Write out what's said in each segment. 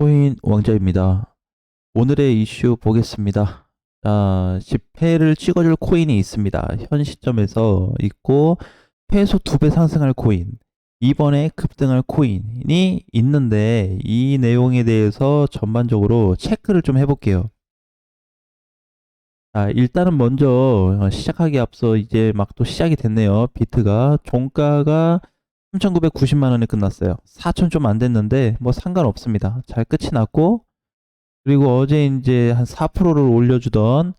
코인 왕자입니다. 오늘의 이슈 보겠습니다. 자, 지폐를 찍어줄 코인이 있습니다. 현 시점에서 있고, 최소 2배 상승할 코인, 이번에 급등할 코인이 있는데, 이 내용에 대해서 전반적으로 체크를 좀 해볼게요. 자, 일단은 먼저 시작하기 앞서 이제 막 또 시작이 됐네요. 비트가 종가가 3,990만 원에 끝났어요. 4천 좀 안 됐는데 뭐 상관없습니다. 잘 끝이 났고, 그리고 어제 이제 한 4%를 올려주던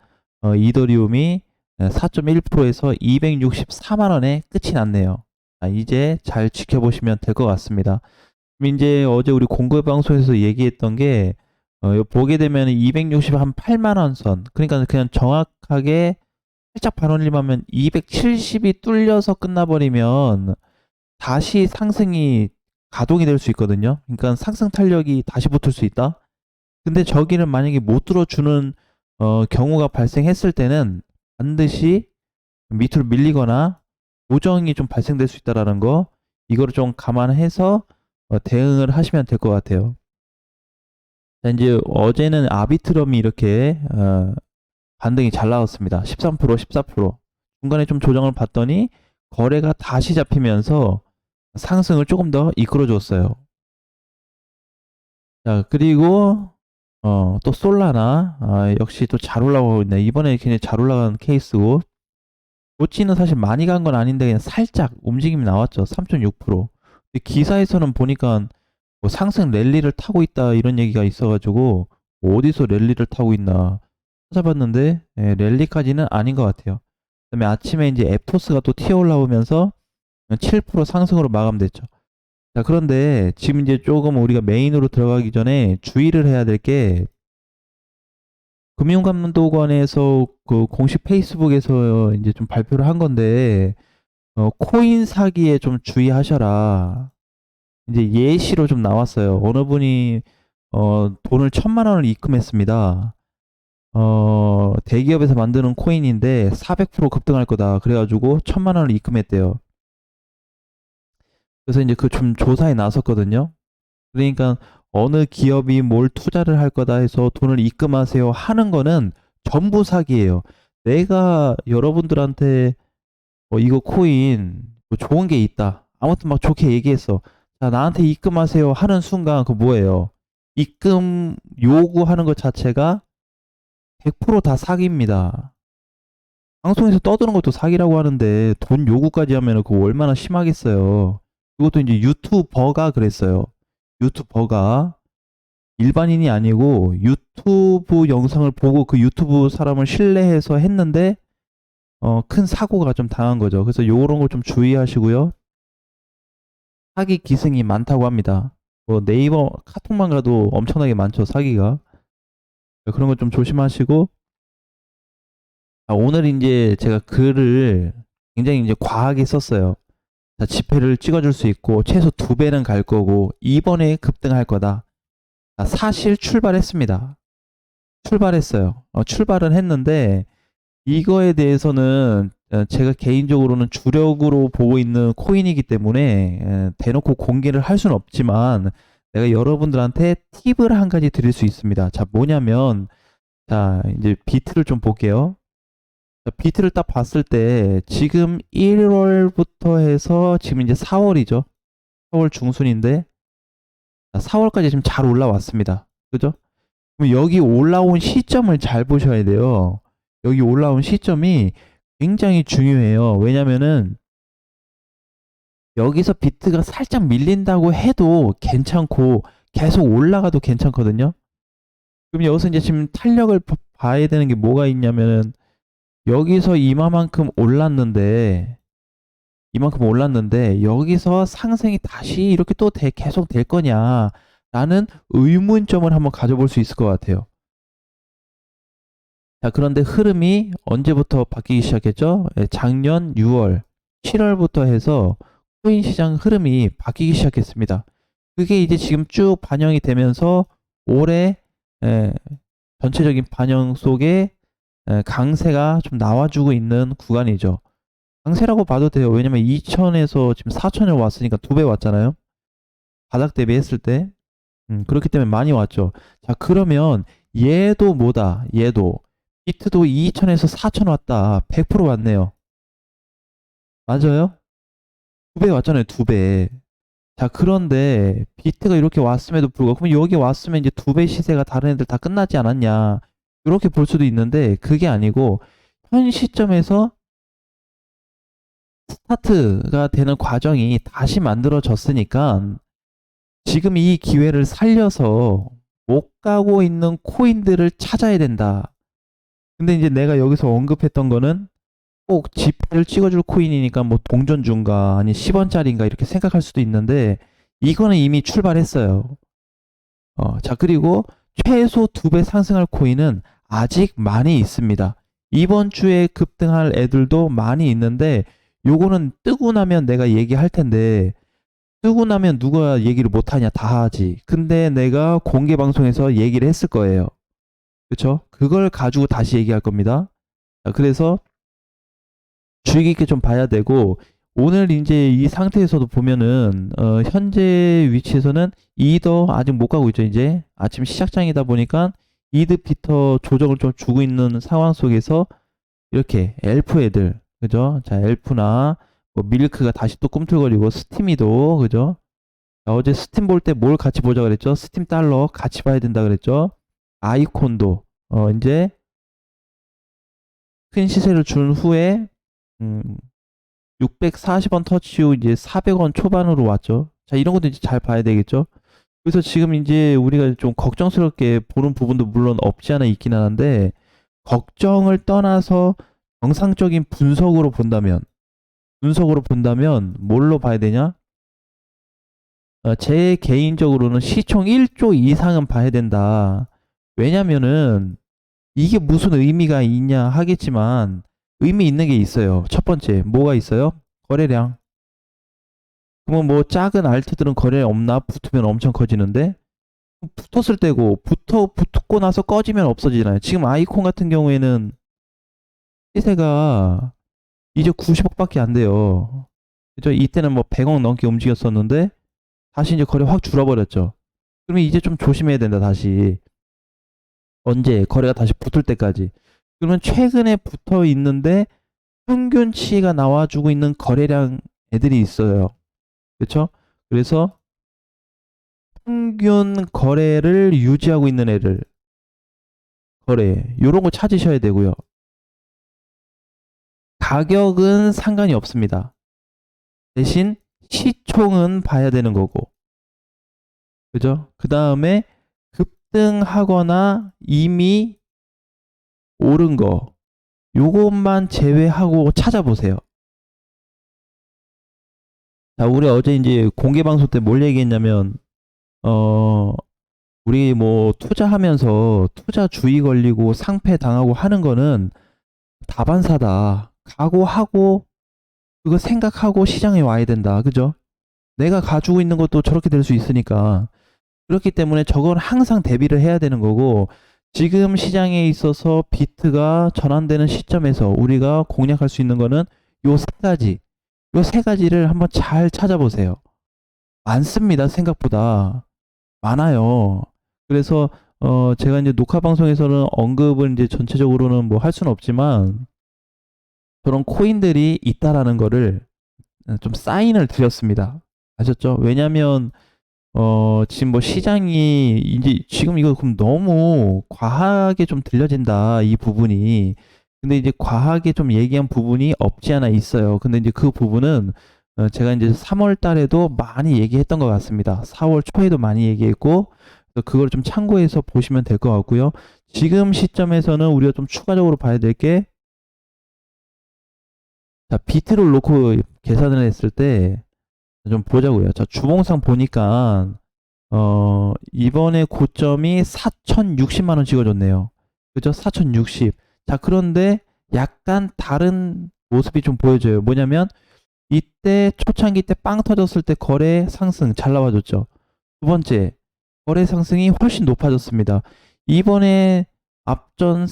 이더리움이 4.1%에서 264만 원에 끝이 났네요. 이제 잘 지켜보시면 될 것 같습니다. 그럼 이제 어제 우리 공개 방송에서 얘기했던 게 보게 되면 268만 원 선, 그러니까 그냥 정확하게 살짝 반올림하면 270이 뚫려서 끝나버리면 다시 상승이 가동이 될 수 있거든요. 그러니까 상승 탄력이 다시 붙을 수 있다. 근데 저기는 만약에 못 들어주는 경우가 발생했을 때는 반드시 밑으로 밀리거나 고정이 좀 발생될 수 있다라는 거, 이거를 좀 감안해서 대응을 하시면 될 것 같아요. 자, 이제 어제는 아비트럼이 이렇게 반등이 잘 나왔습니다. 13%, 14%. 중간에 좀 조정을 받더니 거래가 다시 잡히면서 상승을 조금 더 이끌어 줬어요. 자, 그리고 또 솔라나 역시 또 잘 올라가고 있네. 이번에 굉장히 잘 올라간 케이스고, 도치는 사실 많이 간 건 아닌데 그냥 살짝 움직임이 나왔죠. 3.6%. 근데 기사에서는 보니까 뭐 상승 랠리를 타고 있다 이런 얘기가 있어가지고 어디서 랠리를 타고 있나 찾아봤는데, 랠리까지는 아닌 것 같아요. 그다음에 아침에 이제 앱토스가 또 튀어 올라오면서 7% 상승으로 마감됐죠. 자, 그런데 지금 이제 조금 우리가 메인으로 들어가기 전에 주의를 해야 될 게, 금융감독원에서 그 공식 페이스북에서 이제 좀 발표를 한 건데, 코인 사기에 좀 주의하셔라. 이제 예시로 좀 나왔어요. 어느 분이 돈을 1,000만 원을 입금했습니다. 대기업에서 만드는 코인인데 400% 급등할 거다. 그래가지고 1,000만 원을 입금했대요. 그래서 이제 그 좀 조사에 나섰거든요. 그러니까 어느 기업이 뭘 투자를 할 거다 해서 돈을 입금하세요 하는 거는 전부 사기예요. 내가 여러분들한테 이거 코인 뭐 좋은 게 있다, 아무튼 막 좋게 얘기했어. 자, 나한테 입금하세요 하는 순간 그 뭐예요? 입금 요구하는 것 자체가 100%다 사기입니다. 방송에서 떠드는 것도 사기라고 하는데 돈 요구까지 하면 그거 얼마나 심하겠어요. 그것도 이제 유튜버가 그랬어요. 유튜버가 일반인이 아니고 유튜브 영상을 보고 그 유튜브 사람을 신뢰해서 했는데 큰 사고가 좀 당한 거죠. 그래서 요런 거 좀 주의하시고요. 사기 기승이 많다고 합니다. 뭐 네이버 카톡만 가도 엄청나게 많죠, 사기가. 그런 거 좀 조심하시고, 오늘 이제 제가 글을 굉장히 이제 과하게 썼어요. 자, 지폐를 찍어줄 수 있고 최소 2배는 갈 거고 이번에 급등할 거다. 자, 사실 출발했습니다. 출발했어요. 출발은 했는데 이거에 대해서는 제가 개인적으로는 주력으로 보고 있는 코인이기 때문에 대놓고 공개를 할 수는 없지만, 내가 여러분들한테 팁을 한 가지 드릴 수 있습니다. 자, 뭐냐면, 자, 이제 비트를 좀 볼게요. 자, 비트를 딱 봤을 때 지금 1월부터 해서 지금 이제 4월이죠. 4월 중순인데 4월까지 지금 잘 올라왔습니다. 그죠? 그럼 여기 올라온 시점을 잘 보셔야 돼요. 여기 올라온 시점이 굉장히 중요해요. 왜냐면은 여기서 비트가 살짝 밀린다고 해도 괜찮고 계속 올라가도 괜찮거든요. 그럼 여기서 이제 지금 탄력을 봐야 되는 게 뭐가 있냐면은, 여기서 이만큼 올랐는데 여기서 상승이 다시 이렇게 또 계속 될 거냐라는 의문점을 한번 가져볼 수 있을 것 같아요. 자, 그런데 흐름이 언제부터 바뀌기 시작했죠? 작년 6월, 7월부터 해서 코인 시장 흐름이 바뀌기 시작했습니다. 그게 이제 지금 쭉 반영이 되면서 올해 전체적인 반영 속에 강세가 좀 나와주고 있는 구간이죠. 강세라고 봐도 돼요. 왜냐면 2천에서 지금 4천에 왔으니까 2배 왔잖아요. 바닥 대비했을 때. 그렇기 때문에 많이 왔죠. 자, 그러면 얘도 뭐다? 얘도 비트도 2000에서 4000 왔다. 100% 왔네요. 맞아요? 2배 왔잖아요. 2배. 자, 그런데 비트가 이렇게 왔음에도 불구하고 그럼 여기 왔으면 이제 2배 시세가 다른 애들 다 끝나지 않았냐? 이렇게 볼 수도 있는데 그게 아니고 현 시점에서 스타트가 되는 과정이 다시 만들어졌으니까 지금 이 기회를 살려서 못 가고 있는 코인들을 찾아야 된다. 근데 이제 내가 여기서 언급했던 거는 꼭 지표를 찍어줄 코인이니까 뭐 동전주인가 아니 10원짜리인가 이렇게 생각할 수도 있는데 이거는 이미 출발했어요. 자, 그리고 최소 2배 상승할 코인은 아직 많이 있습니다. 이번 주에 급등할 애들도 많이 있는데 요거는 뜨고 나면 내가 얘기할 텐데 뜨고 나면 누가 얘기를 못하냐 다 하지. 근데 내가 공개 방송에서 얘기를 했을 거예요. 그쵸? 그걸 가지고 다시 얘기할 겁니다. 자, 그래서 주의 깊게 좀 봐야 되고 오늘 이제 이 상태에서도 보면은 현재 위치에서는 이더 아직 못 가고 있죠. 이제 아침 시작장이다 보니까 이드 피터 조정을 좀 주고 있는 상황 속에서 이렇게 엘프 애들 그죠? 자, 엘프나 뭐 밀크가 다시 또 꿈틀거리고 스티미도 그죠? 자, 어제 스팀 볼 때 뭘 같이 보자 그랬죠? 스팀 달러 같이 봐야 된다 그랬죠? 아이콘도 이제 큰 시세를 준 후에 640원 터치 후 이제 400원 초반으로 왔죠. 자, 이런 것도 이제 잘 봐야 되겠죠. 그래서 지금 이제 우리가 좀 걱정스럽게 보는 부분도 물론 없지 않아 있긴 하는데 걱정을 떠나서 정상적인 분석으로 본다면 뭘로 봐야 되냐? 제 개인적으로는 시총 1조 이상은 봐야 된다. 왜냐면은 이게 무슨 의미가 있냐 하겠지만 의미 있는 게 있어요. 첫 번째, 뭐가 있어요? 거래량. 그러면 뭐 작은 알트들은 거래 없나? 붙으면 엄청 커지는데 붙었을 때고 붙고 나서 꺼지면 없어지잖아요. 지금 아이콘 같은 경우에는 시세가 이제 90억밖에 안 돼요. 그죠? 이때는 뭐 100억 넘게 움직였었는데 다시 이제 거래 확 줄어버렸죠. 그러면 이제 좀 조심해야 된다 다시. 언제 거래가 다시 붙을 때까지. 그러면 최근에 붙어 있는데 평균치가 나와주고 있는 거래량 애들이 있어요. 그렇죠? 그래서 평균 거래를 유지하고 있는 애들 거래 요런 거 찾으셔야 되고요. 가격은 상관이 없습니다. 대신 시총은 봐야 되는 거고. 그죠? 그 다음에 급등하거나 이미 오른 거 요것만 제외하고 찾아보세요. 자, 우리 어제 이제 공개 방송 때 뭘 얘기했냐면 우리 뭐 투자하면서 투자 주의 걸리고 상패 당하고 하는 거는 다반사다. 각오하고 그거 생각하고 시장에 와야 된다. 그죠? 내가 가지고 있는 것도 저렇게 될 수 있으니까. 그렇기 때문에 저건 항상 대비를 해야 되는 거고 지금 시장에 있어서 비트가 전환되는 시점에서 우리가 공략할 수 있는 거는 요 세 가지. 요 세 가지를 한번 잘 찾아보세요. 많습니다. 생각보다. 많아요. 그래서 제가 이제 녹화 방송에서는 언급을 이제 전체적으로는 뭐 할 수는 없지만 저런 코인들이 있다라는 거를 좀 사인을 드렸습니다. 아셨죠? 왜냐면 지금 뭐 시장이 이제 지금 이거 그럼 너무 과하게 좀 들려진다 이 부분이. 근데 이제 과하게 좀 얘기한 부분이 없지 않아 있어요. 근데 이제 그 부분은 제가 이제 3월 달에도 많이 얘기했던 것 같습니다. 4월 초에도 많이 얘기했고 그걸 좀 참고해서 보시면 될 것 같고요. 지금 시점에서는 우리가 좀 추가적으로 봐야 될 게 자, 비트를 놓고 계산을 했을 때 좀 보자고요. 자, 주봉상 보니까 이번에 고점이 4,060만 원 찍어줬네요. 그죠? 4,060. 자, 그런데 약간 다른 모습이 좀 보여져요. 뭐냐면 이때 초창기 때 빵 터졌을 때 거래 상승 잘 나와줬죠. 두 번째, 거래 상승이 훨씬 높아졌습니다. 이번에 앞전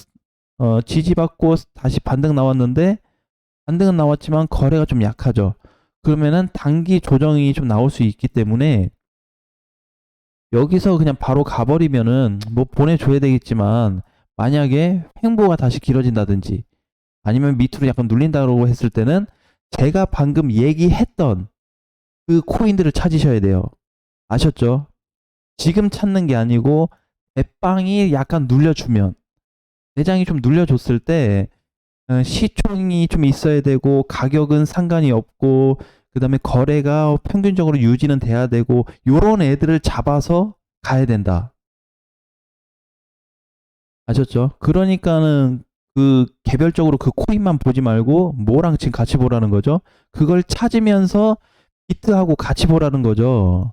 지지받고 다시 반등 나왔는데 반등은 나왔지만 거래가 좀 약하죠. 그러면은 단기 조정이 좀 나올 수 있기 때문에 여기서 그냥 바로 가버리면은 뭐 보내줘야 되겠지만 만약에 횡보가 다시 길어진다든지 아니면 밑으로 약간 눌린다고 했을 때는 제가 방금 얘기했던 그 코인들을 찾으셔야 돼요. 아셨죠? 지금 찾는 게 아니고 대빵이 약간 눌려주면 대장이 좀 눌려줬을 때 시총이 좀 있어야 되고 가격은 상관이 없고 그다음에 거래가 평균적으로 유지는 돼야 되고 요런 애들을 잡아서 가야 된다. 아셨죠? 그러니까는 그 개별적으로 그 코인만 보지 말고 뭐랑 지금 같이 보라는 거죠. 그걸 찾으면서 비트하고 같이 보라는 거죠.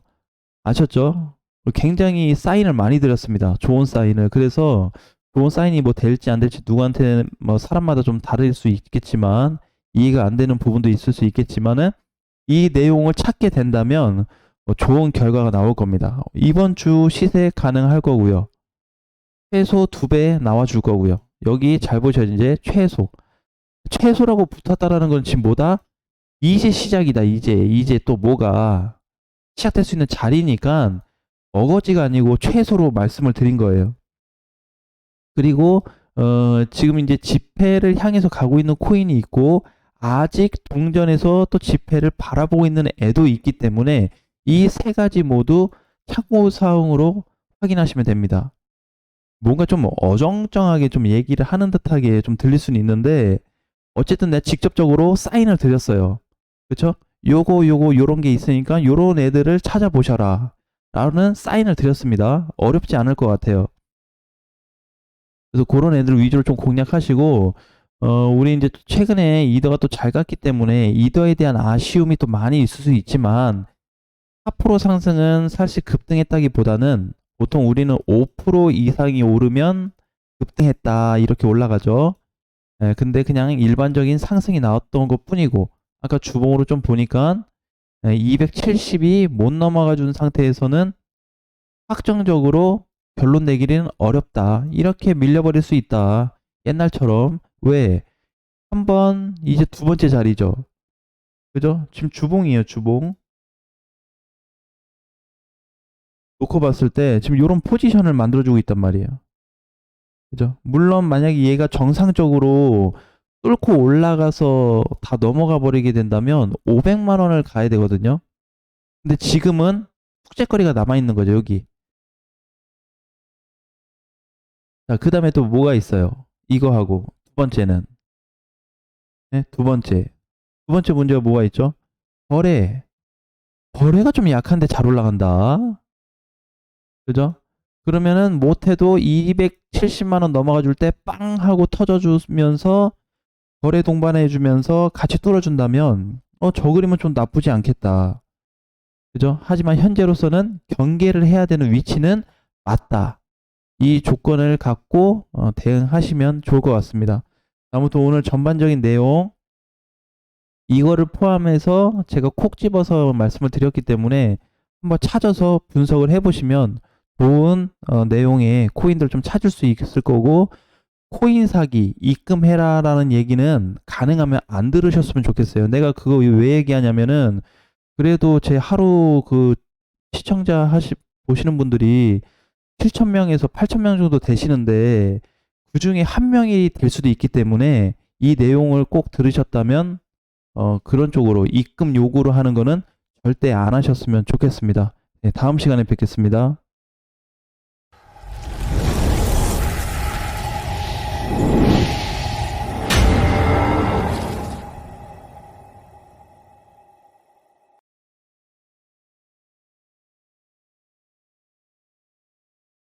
아셨죠? 굉장히 사인을 많이 드렸습니다. 좋은 사인을. 그래서 좋은 사인이 뭐 될지 안 될지 누구한테 뭐 사람마다 좀 다를 수 있겠지만 이해가 안 되는 부분도 있을 수 있겠지만은 이 내용을 찾게 된다면 좋은 결과가 나올 겁니다. 이번 주 시세 가능할 거고요. 최소 2배 나와줄 거고요. 여기 잘 보셔야지 이제 최소. 최소라고 붙었다라는 건 지금 뭐다? 이제 시작이다. 이제 또 뭐가 시작될 수 있는 자리니까 어거지가 아니고 최소로 말씀을 드린 거예요. 그리고 지금 이제 지폐를 향해서 가고 있는 코인이 있고 아직 동전에서 또 지폐를 바라보고 있는 애도 있기 때문에 이 세 가지 모두 참고 사항으로 확인하시면 됩니다. 뭔가 좀 어정쩡하게 좀 얘기를 하는 듯하게 좀 들릴 수는 있는데 어쨌든 내가 직접적으로 사인을 드렸어요. 그쵸? 요거 요런 게 있으니까 요런 애들을 찾아보셔라 라는 사인을 드렸습니다. 어렵지 않을 것 같아요. 그래서 그런 애들 위주로 좀 공략하시고 우리 이제 최근에 이더가 또 잘 갔기 때문에 이더에 대한 아쉬움이 또 많이 있을 수 있지만 4% 상승은 사실 급등했다기보다는 보통 우리는 5% 이상이 오르면 급등했다 이렇게 올라가죠. 근데 그냥 일반적인 상승이 나왔던 것 뿐이고 아까 주봉으로 좀 보니까 270이 못 넘어가 준 상태에서는 확정적으로 결론 내기는 어렵다. 이렇게 밀려버릴 수 있다. 옛날처럼. 왜? 한번 이제 두 번째 자리죠. 그죠? 지금 주봉이에요, 주봉. 놓고 봤을 때 지금 이런 포지션을 만들어주고 있단 말이에요. 그죠? 물론 만약에 얘가 정상적으로 뚫고 올라가서 다 넘어가 버리게 된다면 500만 원을 가야 되거든요. 근데 지금은 숙제거리가 남아있는 거죠, 여기. 자, 그 다음에 또 뭐가 있어요? 이거 하고. 두 번째는. 네, 두 번째. 두 번째 문제가 뭐가 있죠? 거래. 거래가 좀 약한데 잘 올라간다. 그죠? 그러면은 못해도 270만 원 넘어가 줄 때 빵 하고 터져주면서 거래 동반해주면서 같이 뚫어준다면 저 그림은 좀 나쁘지 않겠다. 그죠? 하지만 현재로서는 경계를 해야 되는 위치는 맞다. 이 조건을 갖고 대응하시면 좋을 것 같습니다. 아무튼 오늘 전반적인 내용 이거를 포함해서 제가 콕 집어서 말씀을 드렸기 때문에 한번 찾아서 분석을 해보시면 좋은 내용의 코인들을 좀 찾을 수 있을 거고 코인 사기, 입금해라라는 얘기는 가능하면 안 들으셨으면 좋겠어요. 내가 그거 왜 얘기하냐면은 그래도 제 하루 그 시청자 보시는 분들이 7,000명에서 8,000명 정도 되시는데 그 중에 한 명이 될 수도 있기 때문에 이 내용을 꼭 들으셨다면 그런 쪽으로 입금 요구를 하는 거는 절대 안 하셨으면 좋겠습니다. 네, 다음 시간에 뵙겠습니다.